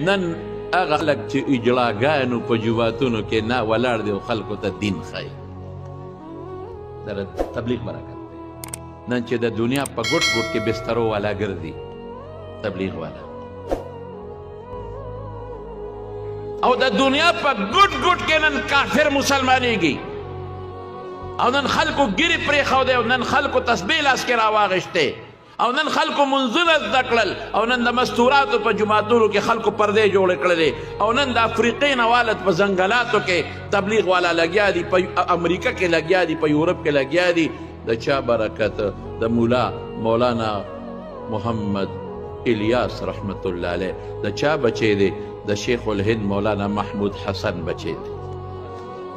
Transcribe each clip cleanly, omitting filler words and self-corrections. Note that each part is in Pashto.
نن هغه خلک چې اجلاګانو په جوماتونو کې نه ولاړ دي او خلکو ته دین ښایي دا تبلیغ برکت دی. نن چې د دنیا په ګوټ ګوټ کې بسترو والا ګرځي تبلیغ والا، او د دنیا په ګوټ ګوټ کې نن کافر مسلمانېږي، او نن خلکو ګیرې پرېښودی، او نن خلکو تسبیح لاس کې راواغېشتې، او نن خلکو منځونه زده کړل، او نن د مستوراتو په جوماتونو کې خلکو پردې جوړې کړلې، او نن د افریقې نوالت په ځنګلاتو کې تبلیغ والا لګیا دي، په امریکا کې لګیا دي، په یورپ کې لګیا دي. د چا برکت؟ د مولانا محمد الیاس رحمت الله علیه. د چا بچی دی؟ د شیخ الهند مولانا محمود حسن بچی دی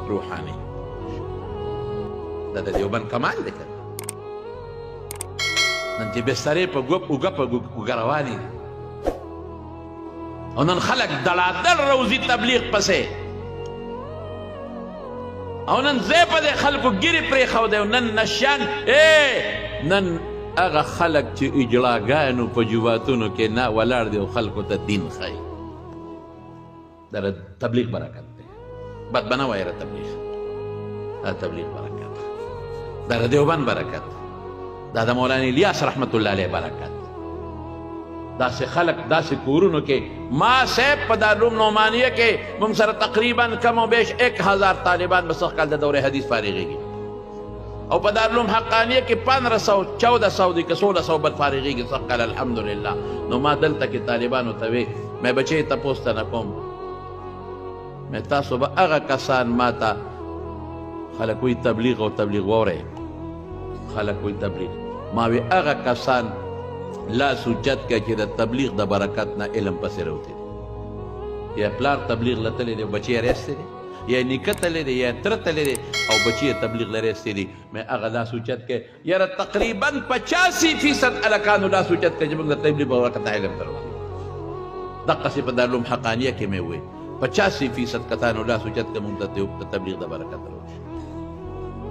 روحانی. دا د دیوبند کمال دی که نن چې بسترې په اوږه په اوږه روانې دي، او نن خلک دړادړ روزي تبلیغ پسې، او نن ځای په دې خلکو ګیرې پرېښودی، او نن نشیان نن هغه خلک چې اجلاګانو په جوماتونو کې نه ولاړ دي او خلکو ته دین ښایي. دا تبلیغ برکت دی. بد به نه وایه تبلیغ، دا تبلیغ برکت، دا د دیوبند برکت، دا د مولانا الیاس رحمت الله علیه برکت. داسې خلک داسې کورونو کې، ما صاحب په دارالعلوم نعمانیه کې موږ سره تقریبا کم و بیش 1000 طالبان به سږ کال د دورې حدیث فارغېږي، او په دارالعلوم حقانیه کې 1500 1400 دي که 1600 بل فارغېږي سږ کال الحمدلله. نو ما دلته کې طالبانو ته وې مې بچې تپوس ته نه کوم، مې تاسو به هغه کسان ما ته خلک وایي تبلیغ او تبلیغ واورئ، خلک وایي تبلیغ، ما وی هغه کسان لاس اوچت کړه چې د تبلیغ د برکت نه علم پسې راوتې دي. یا پلار تبلیغ له تللی دی، بچی یې رایستی دی، یا نیکه تللی دی، یا تره تللی دی، او بچی یې تبلیغ له رایستی دي. مې هغه لاس اوچت کړه، یاره تقریبا 85% هلکانو لاس اوچت کړه چې موږ د تبلیغ په برکت علم ته راوتې. دقسې په دارالعلوم حقانیه کې مې وویل 85% کسانو لاس اوچت کړه موږ د تبلیغ د برکت راوتې.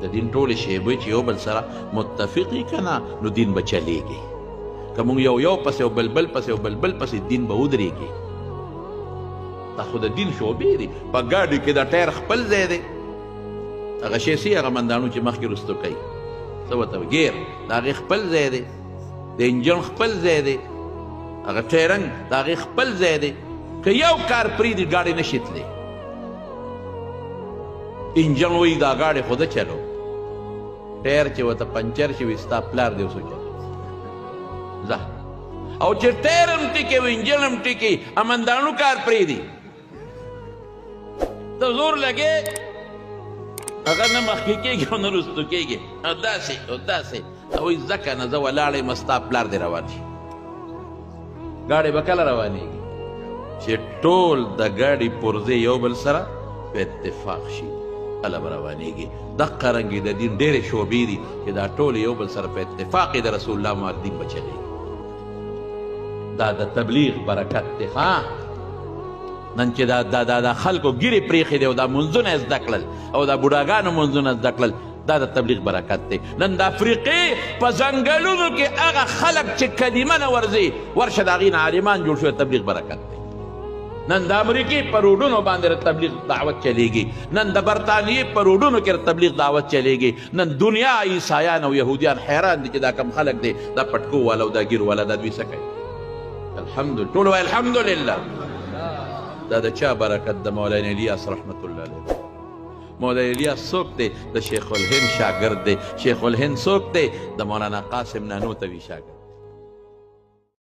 د دین ټولې شیبې چې یو بل سره متفق وي که نه، نو دین به چلیږي. که مونږ یو پسې او بلبل پسې او بلبل پسې دین به ودرېږي. دا خو د دین شعبې دي. په ګاډي کې د ټایر خپل ځای دی، هغه شیسي هغه منداڼو چې مخکې رستو کوي څه ورته ګیر، د هغې خپل ځای دی، د انجن خپل ځای دی، هغه ټایرنګ د هغې خپل ځای دی. که یو کار پرېږدي ګاډي نشي تللی. انجن وایي دا ګاډي خو ده چلو، ټایر چې ورته پنچر شي وي ستا پلار دی اوس وچلو ځه، او چې ټایر هم ټیکې وي انجن هم ټیکې، امنداڼو کار پرېږدي ته زور لګې، هغه نه مخکې کېږي او نه رستو کېږي، او داسې او داسې. وایي ځکه نه زه ولاړ یم ستا پلار دی روان شي. ګاډی به کله روانېږي؟ چې ټول د ګاډي پرزې یو بل سره په اتفاق شي، کله به روانېږي. دقه رنګې د دین ډېرې شعبې دي چې دا ټول یو بل سره په اتفاق د رسول الله مار دین به چلېږي. دا د تبلیغ برکت دی. ها نن چې دا خلکو ګیرې پرېښې دی او دا منځونه یې زده کړل او دا بوډاګانو منځونه زده کړل، دا د تبلیغ برکت دی. نن د افریقې په ځنګلونو کې هغه خلک چې کلمه نه ورځي، ورشه د هغې نه عالمان جوړ شوی، تبلیغ برکت دی. نن د امریکې په روډونو باندې تبلیغ دعوت چلیږي، نن د برطانیې په روډونو کې تبلیغ دعوت چلیږي. نن دنیا عیسایان او یهودیان حیران دي چې دا کم خلک دی، دا پټکو والا او دا ګیر والا دا دوی څه کوي. الحمدلله، ټول وایي الحمدلله. دا د چا برکت؟ د مولانا الیاس رحمت الله علیه. مولانا الیاس څوک دی؟ د شیخ الهند شاګرد دی. شیخ الهند څوک دی؟ د مولانا قاسم نانوتوي شاګرد.